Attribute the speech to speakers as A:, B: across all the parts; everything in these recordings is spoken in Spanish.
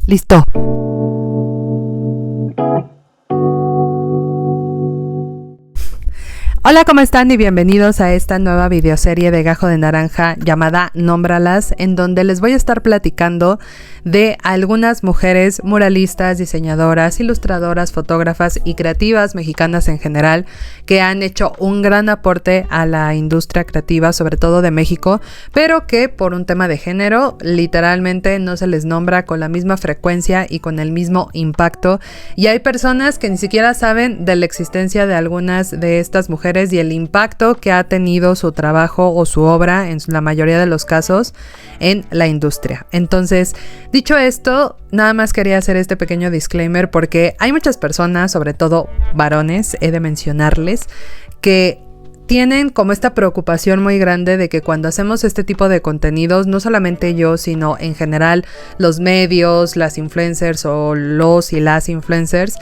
A: Listo. Hola, ¿cómo están? Y bienvenidos a esta nueva videoserie de Gajo de Naranja llamada Nómbralas, en donde les voy a estar platicando de algunas mujeres muralistas, diseñadoras, ilustradoras, fotógrafas y creativas mexicanas en general que han hecho un gran aporte a la industria creativa, sobre todo de México, pero que por un tema de género literalmente no se les nombra con la misma frecuencia y con el mismo impacto. Y hay personas que ni siquiera saben de la existencia de algunas de estas mujeres y el impacto que ha tenido su trabajo o su obra en la mayoría de los casos en la industria. Entonces, dicho esto, nada más quería hacer este pequeño disclaimer porque hay muchas personas, sobre todo varones, he de mencionarles, que tienen como esta preocupación muy grande de que cuando hacemos este tipo de contenidos, no solamente yo, sino en general los medios, las influencers o los y las influencers,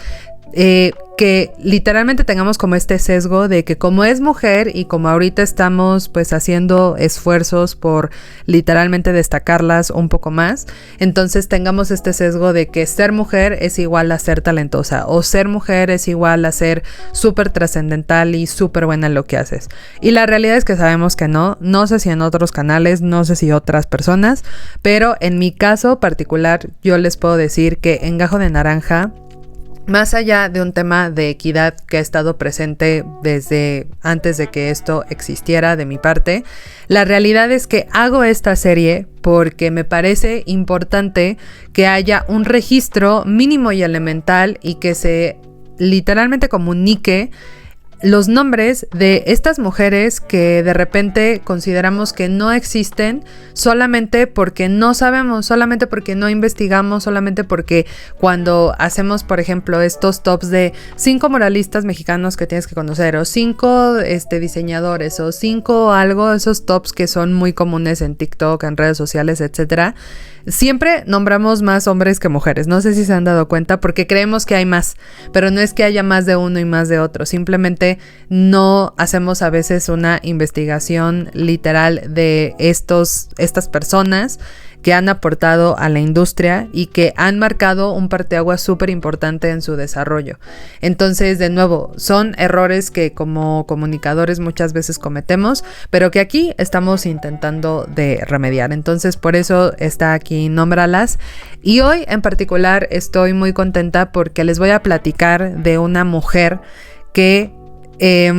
A: que literalmente tengamos como este sesgo de que como es mujer y como ahorita estamos pues haciendo esfuerzos por literalmente destacarlas un poco más, entonces tengamos este sesgo de que ser mujer es igual a ser talentosa o ser mujer es igual a ser súper trascendental y súper buena en lo que haces. Y la realidad es que sabemos que no sé si en otros canales, no sé si otras personas, pero en mi caso particular yo les puedo decir que en Gajo de Naranja, más allá de un tema de equidad que ha estado presente desde antes de que esto existiera de mi parte, la realidad es que hago esta serie porque me parece importante que haya un registro mínimo y elemental y que se literalmente comunique los nombres de estas mujeres que de repente consideramos que no existen solamente porque no sabemos, solamente porque no investigamos, solamente porque cuando hacemos, por ejemplo, estos tops de 5 muralistas mexicanos que tienes que conocer o 5 diseñadores o 5 algo, esos tops que son muy comunes en TikTok, en redes sociales, etcétera, siempre nombramos más hombres que mujeres. No sé si se han dado cuenta porque creemos que hay más, pero no es que haya más de uno y más de otro. Simplemente no hacemos a veces una investigación literal de estas personas que han aportado a la industria y que han marcado un parteaguas súper importante en su desarrollo. Entonces, de nuevo, son errores que como comunicadores muchas veces cometemos, pero que aquí estamos intentando de remediar. Entonces, por eso está aquí Nómbralas. Y hoy en particular estoy muy contenta porque les voy a platicar de una mujer que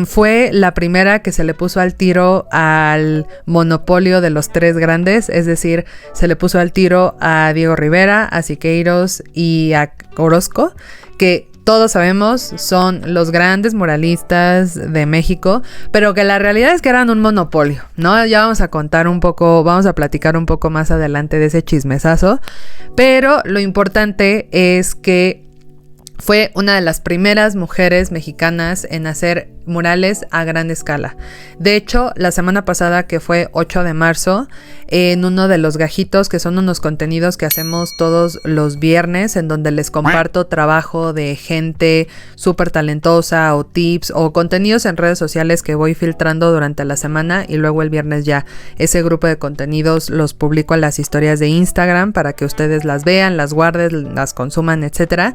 A: fue la primera que se le puso al tiro al monopolio de los 3 grandes, es decir, se le puso al tiro a Diego Rivera, a Siqueiros y a Orozco, que todos sabemos son los grandes muralistas de México, pero que la realidad es que eran un monopolio, ¿no? Ya vamos a contar un poco, vamos a platicar un poco más adelante de ese chismesazo, pero lo importante es que fue una de las primeras mujeres mexicanas en hacer murales a gran escala. De hecho, la semana pasada, que fue 8 de marzo, en uno de los gajitos, que son unos contenidos que hacemos todos los viernes, en donde les comparto trabajo de gente súper talentosa o tips o contenidos en redes sociales que voy filtrando durante la semana, y luego el viernes ya ese grupo de contenidos los publico en las historias de Instagram para que ustedes las vean, las guarden, las consuman, etcétera.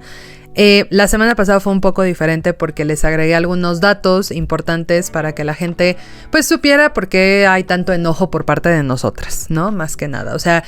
A: La semana pasada fue un poco diferente porque les agregué algunos datos importantes para que la gente pues supiera por qué hay tanto enojo por parte de nosotras, ¿no? Más que nada, o sea,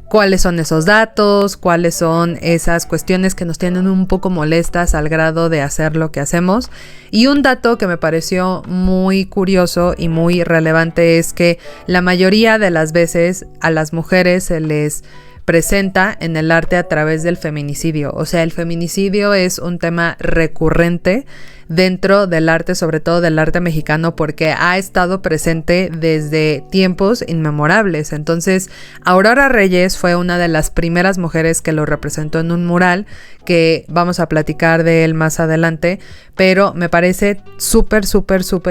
A: cuáles son esos datos, cuáles son esas cuestiones que nos tienen un poco molestas al grado de hacer lo que hacemos. Y un dato que me pareció muy curioso y muy relevante es que la mayoría de las veces a las mujeres se les presenta en el arte a través del feminicidio. O sea, el feminicidio es un tema recurrente dentro del arte, sobre todo del arte mexicano, porque ha estado presente desde tiempos inmemorables. Entonces, Aurora Reyes fue una de las primeras mujeres que lo representó en un mural, que vamos a platicar de él más adelante, pero me parece súper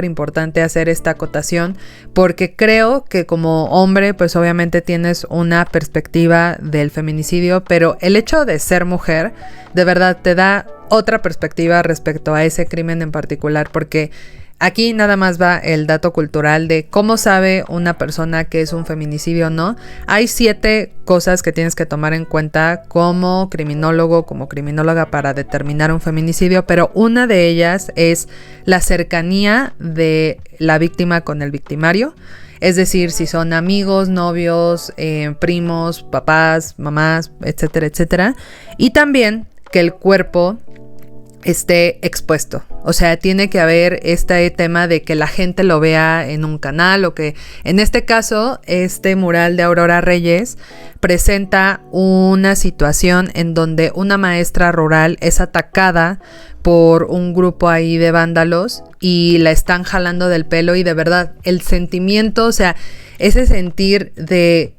A: importante hacer esta acotación, porque creo que como hombre, pues obviamente tienes una perspectiva del feminicidio, pero el hecho de ser mujer, de verdad te da otra perspectiva respecto a ese crimen en particular, porque Aquí nada más va el dato cultural de cómo sabe una persona que es un feminicidio o no. Hay 7 cosas que tienes que tomar en cuenta como criminólogo, como criminóloga para determinar un feminicidio, pero una de ellas es la cercanía de la víctima con el victimario. Es decir, si son amigos, novios, primos, papás, mamás, etcétera, etcétera. Y también que el cuerpo esté expuesto. O sea, tiene que haber este tema de que la gente lo vea en un canal o que, en este caso, este mural de Aurora Reyes presenta una situación en donde una maestra rural es atacada por un grupo ahí de vándalos y la están jalando del pelo y de verdad, el sentimiento, o sea, ese sentir de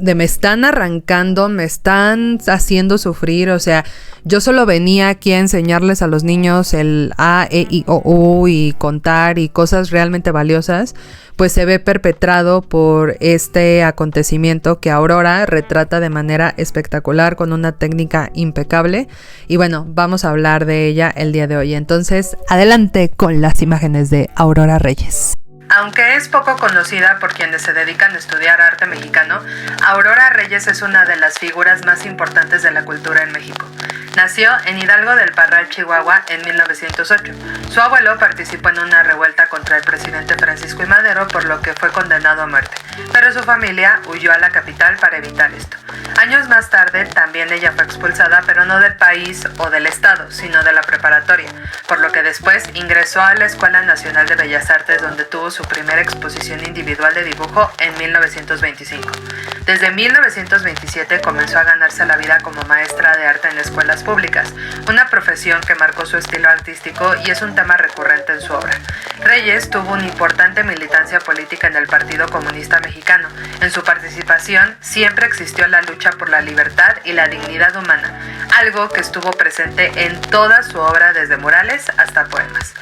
A: me están arrancando, me están haciendo sufrir, o sea, yo solo venía aquí a enseñarles a los niños el A, E, I, O, U y contar y cosas realmente valiosas, pues se ve perpetrado por este acontecimiento que Aurora retrata de manera espectacular con una técnica impecable y bueno, vamos a hablar de ella el día de hoy. Entonces, adelante con las imágenes de Aurora Reyes. Aunque es poco conocida por quienes se dedican a estudiar arte mexicano, Aurora Reyes es una de las figuras más importantes de la cultura en México. Nació en Hidalgo del Parral, Chihuahua, en 1908. Su abuelo participó en una revuelta contra el presidente Francisco I. Madero, por lo que fue condenado a muerte, pero su familia huyó a la capital para evitar esto. Años más tarde, también ella fue expulsada, pero no del país o del estado, sino de la preparatoria, por lo que después ingresó a la Escuela Nacional de Bellas Artes, donde tuvo su primera exposición individual de dibujo en 1925. Desde 1927 comenzó a ganarse la vida como maestra de arte en escuelas públicas, una profesión que marcó su estilo artístico y es un tema recurrente en su obra. Reyes tuvo una importante militancia política en el Partido Comunista Mexicano. En su participación siempre existió la lucha por la libertad y la dignidad humana, algo que estuvo presente en toda su obra desde murales hasta poemas.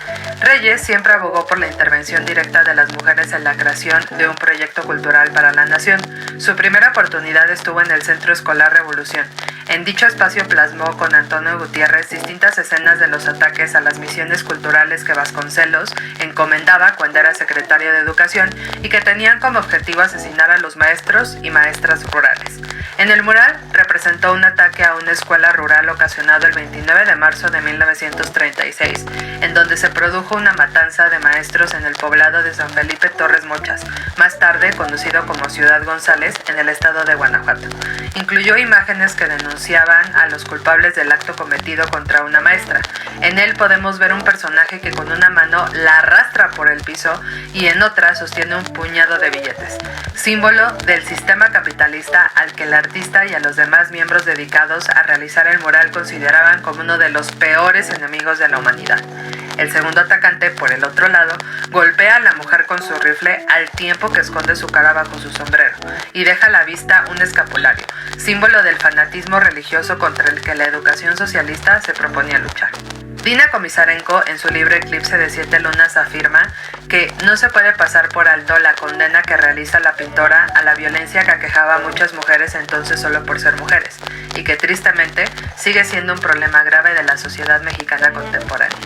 A: Reyes siempre abogó por la intervención directa de las mujeres en la creación de un proyecto cultural para la nación. Su primera oportunidad estuvo en el Centro Escolar Revolución. En dicho espacio plasmó con Antonio Gutiérrez distintas escenas de los ataques a las misiones culturales que Vasconcelos encomendaba cuando era secretario de Educación y que tenían como objetivo asesinar a los maestros y maestras rurales. En el mural representó un ataque a una escuela rural ocasionado el 29 de marzo de 1936, en donde se produjo una matanza de maestros en el poblado de San Felipe Torres Mochas, más tarde conocido como Ciudad González, en el estado de Guanajuato. Incluyó imágenes que denunciaban a los culpables del acto cometido contra una maestra. En él podemos ver un personaje que con una mano la arrastra por el piso y en otra sostiene un puñado de billetes, símbolo del sistema capitalista al que el artista y a los demás miembros dedicados a realizar el mural consideraban como uno de los peores enemigos de la humanidad. El segundo atacante, por el otro lado, golpea a la mujer con su rifle al tiempo que esconde su cara bajo su sombrero y deja a la vista un escapulario, símbolo del fanatismo religioso contra el que la educación socialista se proponía luchar. Dina Komisarenko, en su libro Eclipse de 7 lunas, afirma que no se puede pasar por alto la condena que realiza la pintora a la violencia que aquejaba a muchas mujeres entonces solo por ser mujeres, y que tristemente sigue siendo un problema grave de la sociedad mexicana contemporánea.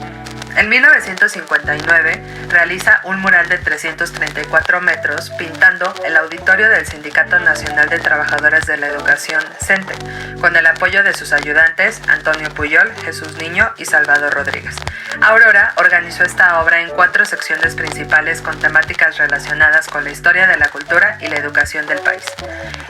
A: En 1959 realiza un mural de 334 metros pintando el auditorio del Sindicato Nacional de Trabajadores de la Educación, CENTE, con el apoyo de sus ayudantes Antonio Puyol, Jesús Niño y Salvador Rodríguez. Aurora organizó esta obra en 4 secciones principales con temáticas relacionadas con la historia de la cultura y la educación del país.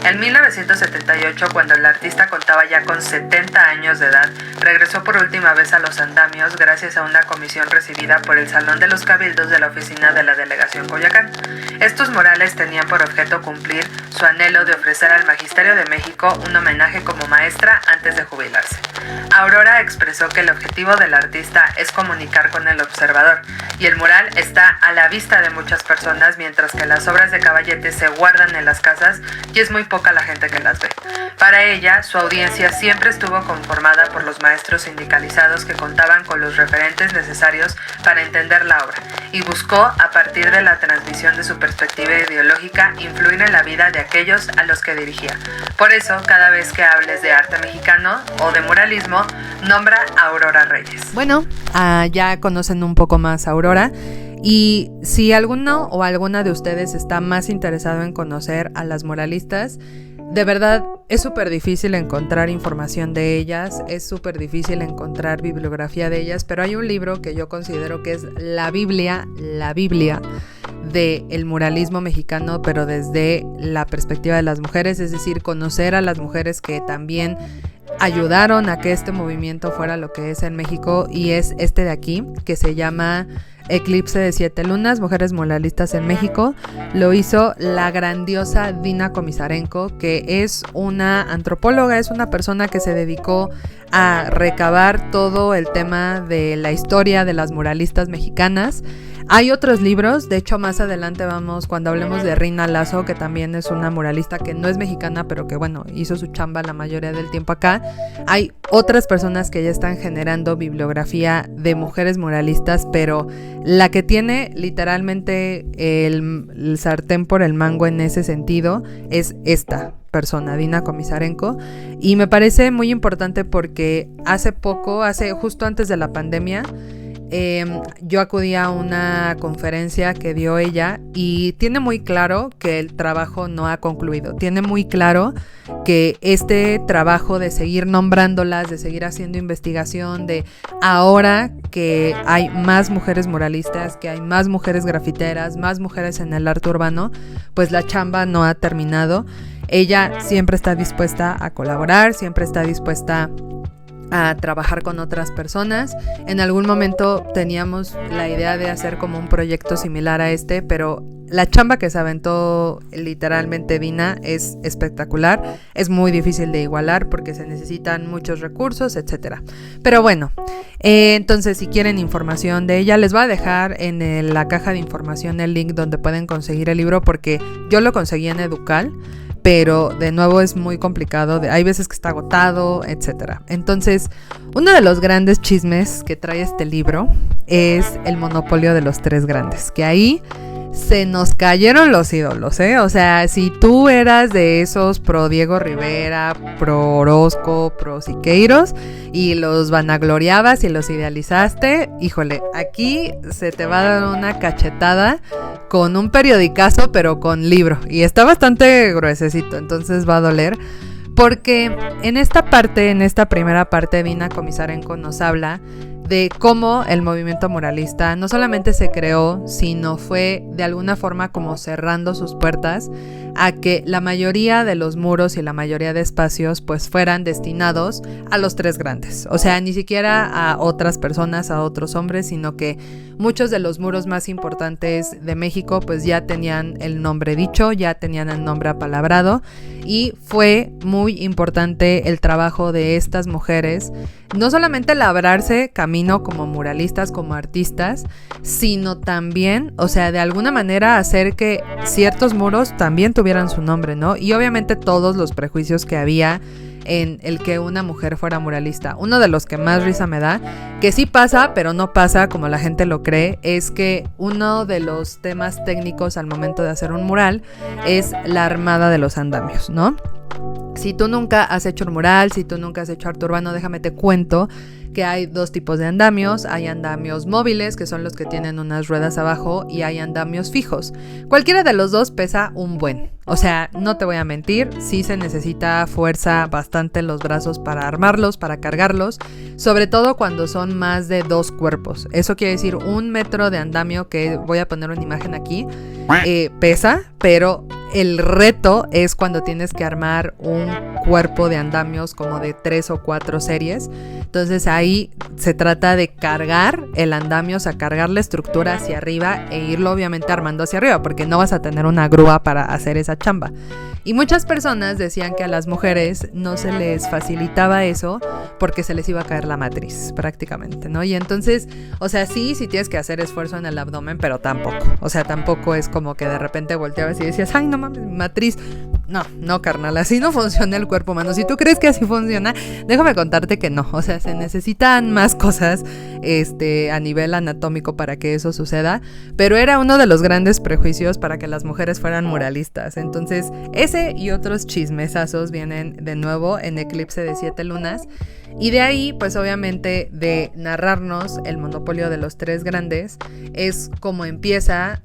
A: En 1978, cuando el artista contaba ya con 70 años de edad, regresó por última vez a los andamios gracias a una comisión recibida por el Salón de los Cabildos de la oficina de la Delegación Coyoacán. Estos murales tenían por objeto cumplir su anhelo de ofrecer al Magisterio de México un homenaje como maestra antes de jubilarse. Aurora expresó que el objetivo del artista es comunicar con el observador, y el mural está a la vista de muchas personas, mientras que las obras de Caballete se guardan en las casas y es muy poca la gente que las ve. Para ella, su audiencia siempre estuvo conformada por los maestros sindicalizados que contaban con los referentes necesarios para entender la obra, y buscó, a partir de la transmisión de su perspectiva ideológica, influir en la vida de aquellos a los que dirigía. Por eso, cada vez que hables de arte mexicano o de muralismo, nombra a Aurora Reyes. Bueno, ya conocen un poco más a Aurora. Y si alguno o alguna de ustedes está más interesado en conocer a las muralistas, de verdad es súper difícil encontrar información de ellas, es súper difícil encontrar bibliografía de ellas, pero hay un libro que yo considero que es la Biblia del muralismo mexicano, pero desde la perspectiva de las mujeres, es decir, conocer a las mujeres que también ayudaron a que este movimiento fuera lo que es en México, y es este de aquí, que se llama Eclipse de 7 lunas, mujeres muralistas en México. Lo hizo la grandiosa Dina Komisarenko, que es una antropóloga, es una persona que se dedicó a recabar todo el tema de la historia de las muralistas mexicanas. Hay otros libros, de hecho más adelante vamos, cuando hablemos de Rina Lazo, que también es una muralista que no es mexicana, pero que bueno, hizo su chamba la mayoría del tiempo acá. Hay otras personas que ya están generando bibliografía de mujeres muralistas, pero la que tiene literalmente el sartén por el mango en ese sentido es esta persona, Dina Komisarenko, y me parece muy importante porque justo antes de la pandemia, yo acudí a una conferencia que dio ella y tiene muy claro que el trabajo no ha concluido. Tiene muy claro que este trabajo de seguir nombrándolas, de seguir haciendo investigación, de ahora que hay más mujeres muralistas, que hay más mujeres grafiteras, más mujeres en el arte urbano, pues la chamba no ha terminado. Ella siempre está dispuesta a colaborar, siempre está dispuesta a trabajar con otras personas. En algún momento teníamos la idea de hacer como un proyecto similar a este, pero la chamba que se aventó literalmente Dina es espectacular, es muy difícil de igualar porque se necesitan muchos recursos, etcétera. Pero bueno, entonces si quieren información de ella, les voy a dejar en la caja de información el link donde pueden conseguir el libro, porque yo lo conseguí en Educal, pero de nuevo es muy complicado, hay veces que está agotado, etcétera. Entonces, uno de los grandes chismes que trae este libro es el monopolio de los tres grandes, que ahí se nos cayeron los ídolos, ¿eh? O sea, si tú eras de esos pro Diego Rivera, pro Orozco, pro Siqueiros y los vanagloriabas y los idealizaste, híjole, aquí se te va a dar una cachetada con un periodicazo, pero con libro, y está bastante gruesecito, entonces va a doler. Porque en esta primera parte, Dina Komisarenko nos habla de cómo el movimiento muralista no solamente se creó, sino fue de alguna forma como cerrando sus puertas a que la mayoría de los muros y la mayoría de espacios pues fueran destinados a los tres grandes. O sea, ni siquiera a otras personas, a otros hombres, sino que muchos de los muros más importantes de México pues ya tenían el nombre dicho, ya tenían el nombre apalabrado, y fue muy importante el trabajo de estas mujeres, no solamente labrarse camino como muralistas, como artistas, sino también, o sea, de alguna manera hacer que ciertos muros también tuvieran su nombre, ¿no? Y obviamente todos los prejuicios que había en el que una mujer fuera muralista. Uno de los que más risa me da, que sí pasa, pero no pasa como la gente lo cree, es que uno de los temas técnicos al momento de hacer un mural es la armada de los andamios, ¿no? Si tú nunca has hecho un mural, si tú nunca has hecho arte urbano, déjame te cuento que hay dos tipos de andamios. Hay andamios móviles, que son los que tienen unas ruedas abajo, y hay andamios fijos. Cualquiera de los dos pesa un buen. O sea, no te voy a mentir, sí se necesita fuerza bastante en los brazos para armarlos, para cargarlos, sobre todo cuando son más de 2 cuerpos. Eso quiere decir 1 metro de andamio, que voy a poner una imagen aquí, pesa, pero el reto es cuando tienes que armar un cuerpo de andamios como de 3 o 4 series. Entonces ahí se trata de cargar el andamio, o sea, cargar la estructura hacia arriba e irlo obviamente armando hacia arriba, porque no vas a tener una grúa para hacer esa chamba. Y muchas personas decían que a las mujeres no se les facilitaba eso porque se les iba a caer la matriz prácticamente, ¿no? Y entonces, o sea, sí tienes que hacer esfuerzo en el abdomen, pero tampoco. O sea, tampoco es como que de repente volteabas y decías, ay, no mames, matriz. no, carnal, así no funciona el cuerpo humano. Si tú crees que así funciona, déjame contarte que no. O sea, se necesitan más cosas a nivel anatómico para que eso suceda. Pero era uno de los grandes prejuicios para que las mujeres fueran muralistas. Entonces, ese y otros chismesazos vienen de nuevo en Eclipse de 7 lunas. Y de ahí, pues obviamente, de narrarnos el monopolio de los tres grandes, es como empieza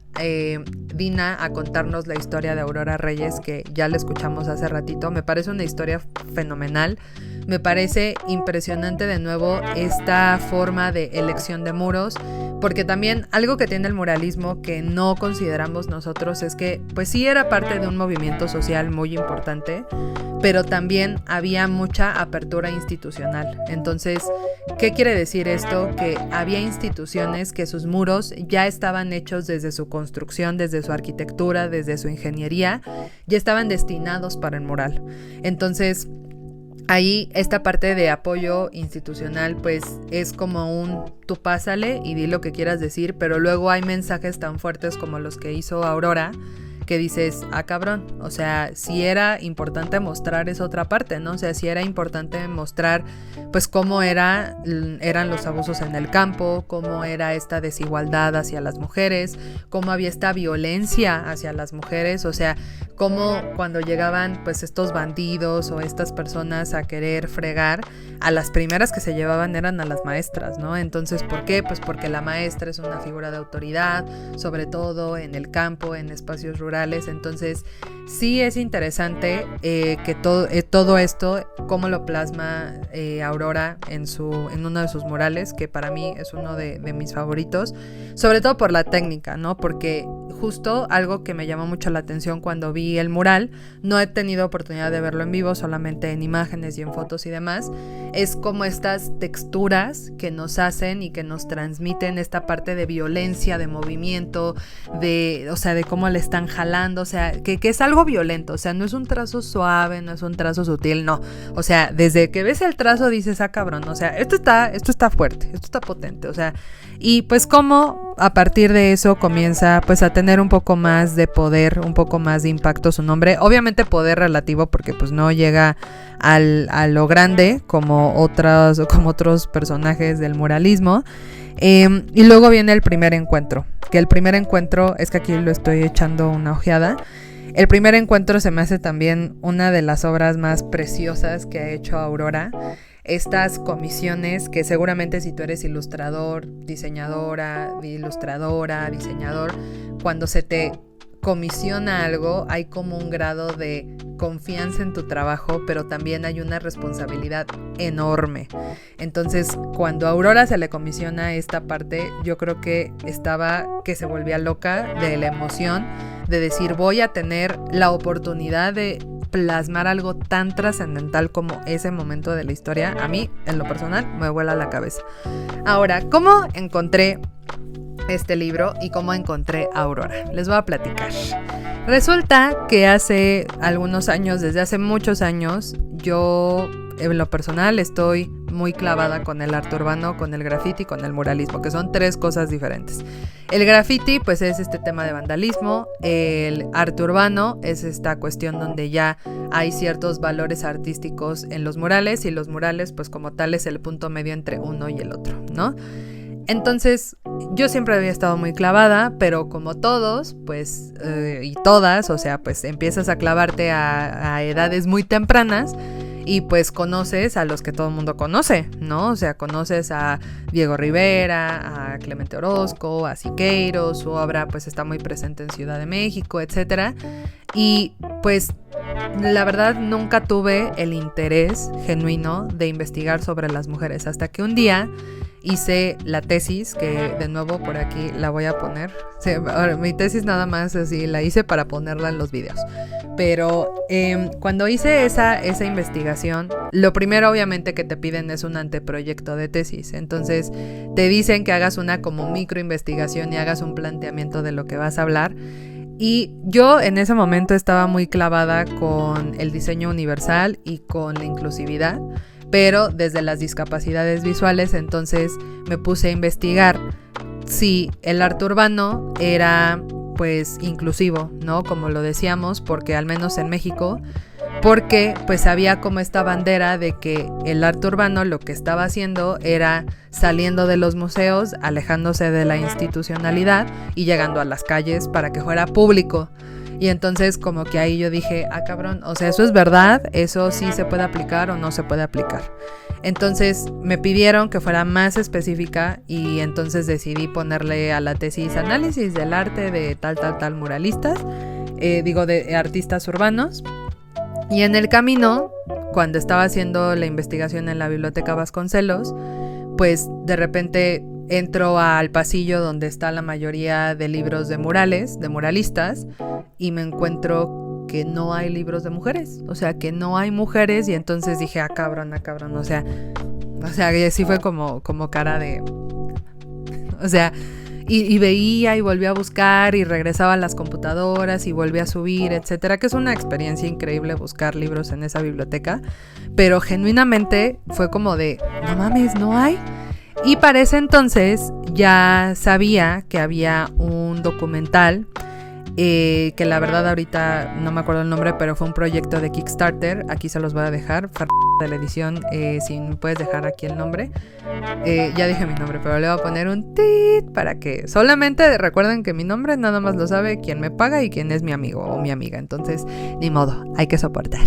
A: Dina a contarnos la historia de Aurora Reyes, que ya la escuchamos hace ratito. Me parece una historia fenomenal. Me parece impresionante de nuevo esta forma de elección de muros, porque también algo que tiene el muralismo que no consideramos nosotros es que pues sí era parte de un movimiento social muy importante, pero también había mucha apertura institucional. Entonces, ¿qué quiere decir esto? Que había instituciones que sus muros ya estaban hechos desde su construcción, desde su arquitectura, desde su ingeniería, ya estaban destinados para el mural. Entonces, ahí esta parte de apoyo institucional pues es como un tú pásale y di lo que quieras decir, pero luego hay mensajes tan fuertes como los que hizo Aurora, que dices, cabrón, o sea, si era importante mostrar esa otra parte, ¿no? O sea, si era importante mostrar, pues, cómo eran los abusos en el campo, cómo era esta desigualdad hacia las mujeres, cómo había esta violencia hacia las mujeres, o sea, cómo cuando llegaban, pues, estos bandidos o estas personas a querer fregar, a las primeras que se llevaban eran a las maestras, ¿no? Entonces, ¿por qué? Pues porque la maestra es una figura de autoridad, sobre todo en el campo, en espacios rurales. Entonces sí es interesante que todo esto, cómo lo plasma Aurora en uno de sus murales, que para mí es uno de mis favoritos, sobre todo por la técnica, ¿no? Porque justo algo que me llamó mucho la atención cuando vi el mural, no he tenido oportunidad de verlo en vivo, solamente en imágenes y en fotos y demás, es como estas texturas que nos hacen y que nos transmiten esta parte de violencia, de movimiento, o sea, de cómo le están jalando, o sea, que es algo violento, o sea, no es un trazo suave, no es un trazo sutil, no, o sea, desde que ves el trazo dices, cabrón, o sea, esto está fuerte, esto está potente, o sea, y pues como a partir de eso comienza pues a tener un poco más de poder, un poco más de impacto su nombre, obviamente poder relativo porque pues no llega a lo grande como otros personajes del muralismo. Y luego viene el primer encuentro, que el primer encuentro es que aquí lo estoy echando una ojeada. El primer encuentro se me hace también una de las obras más preciosas que ha hecho Aurora. Estas comisiones que seguramente si tú eres ilustrador, diseñador, cuando se te comisiona algo hay como un grado de confianza en tu trabajo, pero también hay una responsabilidad enorme. Entonces, cuando a Aurora se le comisiona esta parte, yo creo que se volvía loca de la emoción de decir, voy a tener la oportunidad de plasmar algo tan trascendental como ese momento de la historia. A mí, en lo personal, me vuela la cabeza. Ahora, ¿cómo encontré este libro y cómo encontré a Aurora? Les voy a platicar. Resulta que hace algunos años, desde hace muchos años, yo en lo personal estoy muy clavada con el arte urbano, con el graffiti y con el muralismo, que son tres cosas diferentes. El graffiti pues es este tema de vandalismo, el arte urbano es esta cuestión donde ya hay ciertos valores artísticos en los murales, y los murales pues como tal es el punto medio entre uno y el otro, ¿no? Entonces yo siempre había estado muy clavada, pero como todos, pues, y todas, o sea, pues empiezas a clavarte a edades muy tempranas y pues conoces a los que todo el mundo conoce, ¿no? O sea, conoces a Diego Rivera, a Clemente Orozco, a Siqueiros, su obra pues está muy presente en Ciudad de México, etcétera. Y pues la verdad nunca tuve el interés genuino de investigar sobre las mujeres, hasta que un día hice la tesis, que de nuevo por aquí la voy a poner. Sí, ahora, mi tesis nada más así la hice para ponerla en los videos. Pero cuando hice esa investigación, lo primero obviamente que te piden es un anteproyecto de tesis. Entonces te dicen que hagas una como microinvestigación y hagas un planteamiento de lo que vas a hablar. Y yo en ese momento estaba muy clavada con el diseño universal y con la inclusividad, pero desde las discapacidades visuales. Entonces me puse a investigar si el arte urbano era pues inclusivo, ¿no? Como lo decíamos, porque al menos en México, porque pues había como esta bandera de que el arte urbano lo que estaba haciendo era saliendo de los museos, alejándose de la institucionalidad y llegando a las calles para que fuera público. Y entonces como que ahí yo dije, cabrón, o sea, ¿eso es verdad? ¿Eso sí se puede aplicar o no se puede aplicar? Entonces me pidieron que fuera más específica y entonces decidí ponerle a la tesis análisis del arte de tal muralistas, de artistas urbanos. Y en el camino, cuando estaba haciendo la investigación en la Biblioteca Vasconcelos, pues de repente entro al pasillo donde está la mayoría de libros de murales, de muralistas, y me encuentro que no hay libros de mujeres, o sea, que no hay mujeres, y entonces dije, cabrón, o sea, sí fue como cara de, o sea, y veía y volví a buscar y regresaba a las computadoras y volví a subir, etcétera, que es una experiencia increíble buscar libros en esa biblioteca, pero genuinamente fue como de, no mames, no hay. Y para ese entonces ya sabía que había un documental que la verdad ahorita no me acuerdo el nombre, pero fue un proyecto de Kickstarter. Aquí se los voy a dejar, de la edición, si me puedes dejar aquí el nombre. Ya dije mi nombre, pero le voy a poner un tit para que solamente recuerden que mi nombre nada más lo sabe quien me paga y quien es mi amigo o mi amiga. Entonces, ni modo, hay que soportar.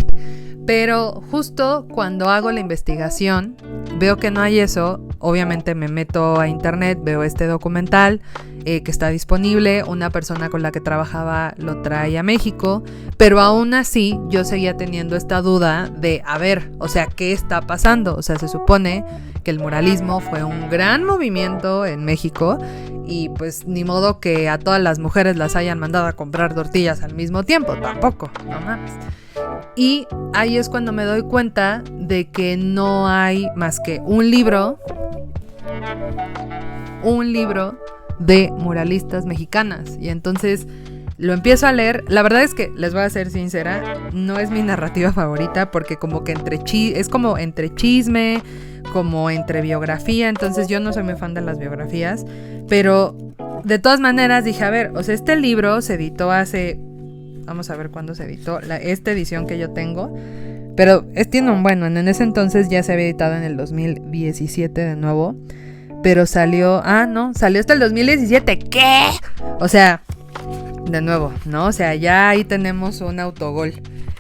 A: Pero justo cuando hago la investigación, veo que no hay eso. Obviamente me meto a internet, veo este documental que está disponible. Una persona con la que trabajaba lo trae a México, pero aún así yo seguía teniendo esta duda de, a ver, o sea, ¿qué está pasando? O sea, se supone que el muralismo fue un gran movimiento en México y pues ni modo que a todas las mujeres las hayan mandado a comprar tortillas al mismo tiempo, tampoco, no mames. Y ahí es cuando me doy cuenta de que no hay más que un libro de muralistas mexicanas. Y entonces lo empiezo a leer. La verdad es que, les voy a ser sincera, no es mi narrativa favorita porque como que es como entre chisme, como entre biografía. Entonces yo no soy muy fan de las biografías, pero de todas maneras dije, a ver, o sea, este libro se editó hace... Vamos a ver cuándo se editó esta edición que yo tengo. Pero tiene un bueno. En ese entonces ya se había editado en el 2017 de nuevo. Pero salió... salió hasta el 2017. ¿Qué? O sea, de nuevo, ¿no? O sea, ya ahí tenemos un autogol,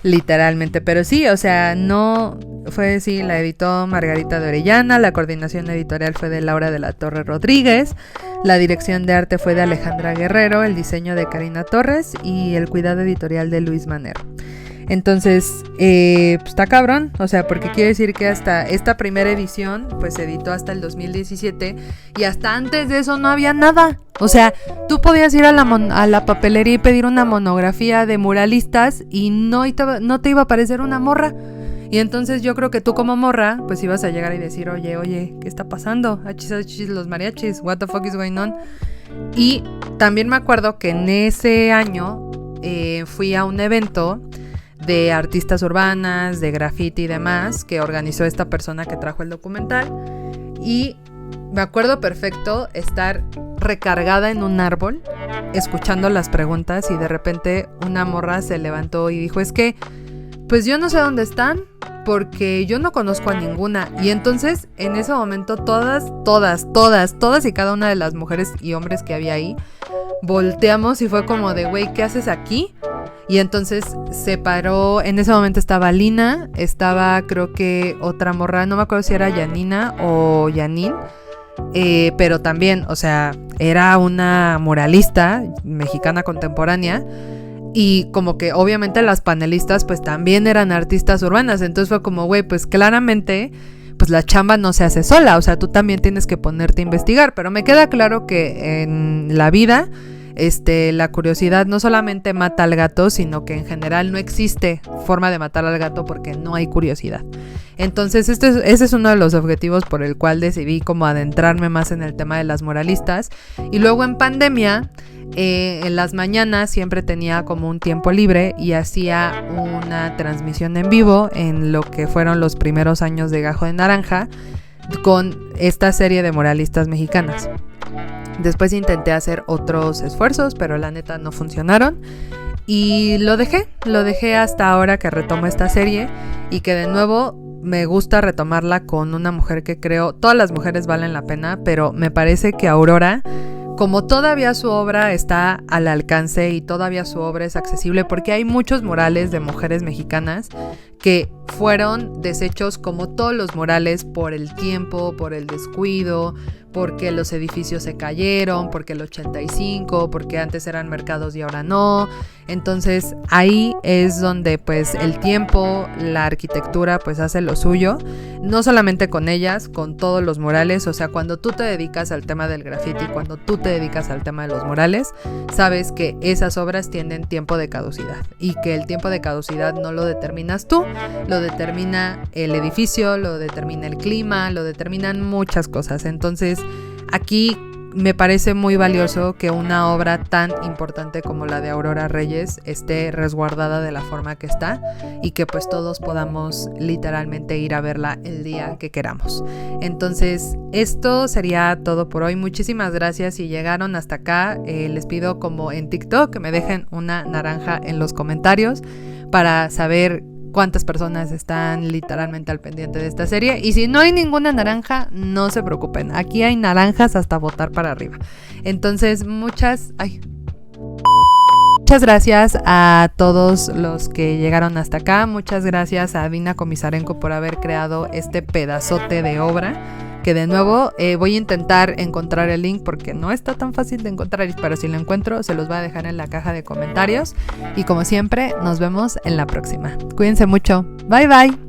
A: literalmente. Pero sí, o sea, no... Fue, sí, la editó Margarita de Orellana, la coordinación editorial fue de Laura de la Torre Rodríguez, la dirección de arte fue de Alejandra Guerrero, el diseño de Karina Torres y el cuidado editorial de Luis Manero. Entonces, pues está cabrón, o sea, porque quiere decir que hasta esta primera edición, pues se editó hasta el 2017 y hasta antes de eso no había nada. O sea, tú podías ir a la papelería y pedir una monografía de muralistas y no te iba a aparecer una morra. Y entonces yo creo que tú como morra, pues ibas a llegar y decir, oye, ¿qué está pasando? Achis, los mariachis, what the fuck is going on? Y también me acuerdo que en ese año fui a un evento de artistas urbanas, de graffiti y demás, que organizó esta persona que trajo el documental. Y me acuerdo perfecto estar recargada en un árbol, escuchando las preguntas, y de repente una morra se levantó y dijo, es que pues yo no sé dónde están, porque yo no conozco a ninguna. Y entonces, en ese momento, todas y cada una de las mujeres y hombres que había ahí, volteamos y fue como de, güey, ¿qué haces aquí? Y entonces se paró, en ese momento estaba Lina, estaba creo que otra morra, no me acuerdo si era Yanina o Yanin, pero también, o sea, era una muralista mexicana contemporánea. Y como que obviamente las panelistas pues también eran artistas urbanas. Entonces fue como, güey, pues claramente pues la chamba no se hace sola. O sea, tú también tienes que ponerte a investigar. Pero me queda claro que en la vida la curiosidad no solamente mata al gato, sino que en general no existe forma de matar al gato porque no hay curiosidad. Entonces ese es uno de los objetivos por el cual decidí como adentrarme más en el tema de las muralistas. Y luego en pandemia, en las mañanas siempre tenía como un tiempo libre y hacía una transmisión en vivo en lo que fueron los primeros años de Gajo de Naranja con esta serie de muralistas mexicanas. Después intenté hacer otros esfuerzos, pero la neta no funcionaron. Y lo dejé hasta ahora que retomo esta serie y que de nuevo me gusta retomarla con una mujer que creo, todas las mujeres valen la pena, pero me parece que Aurora, como todavía su obra está al alcance y todavía su obra es accesible, porque hay muchos murales de mujeres mexicanas que fueron deshechos como todos los murales por el tiempo, por el descuido, porque los edificios se cayeron, porque el 85, porque antes eran mercados y ahora no. Entonces ahí es donde pues el tiempo, la arquitectura pues hace lo suyo, no solamente con ellas, con todos los murales. O sea, cuando tú te dedicas al tema del graffiti, cuando tú te dedicas al tema de los murales, sabes que esas obras tienen tiempo de caducidad y que el tiempo de caducidad no lo determinas tú, lo determina el edificio, lo determina el clima, lo determinan muchas cosas. Entonces aquí me parece muy valioso que una obra tan importante como la de Aurora Reyes esté resguardada de la forma que está y que pues todos podamos literalmente ir a verla el día que queramos. Entonces esto sería todo por hoy. Muchísimas gracias si llegaron hasta acá. Les pido, como en TikTok, que me dejen una naranja en los comentarios para saber cuántas personas están literalmente al pendiente de esta serie. Y si no hay ninguna naranja, no se preocupen, aquí hay naranjas hasta botar para arriba. Entonces muchas gracias a todos los que llegaron hasta acá. Muchas gracias a Dina Komisarenko por haber creado este pedazote de obra, que de nuevo voy a intentar encontrar el link porque no está tan fácil de encontrar, pero si lo encuentro se los voy a dejar en la caja de comentarios. Y como siempre, nos vemos en la próxima. Cuídense mucho. Bye bye.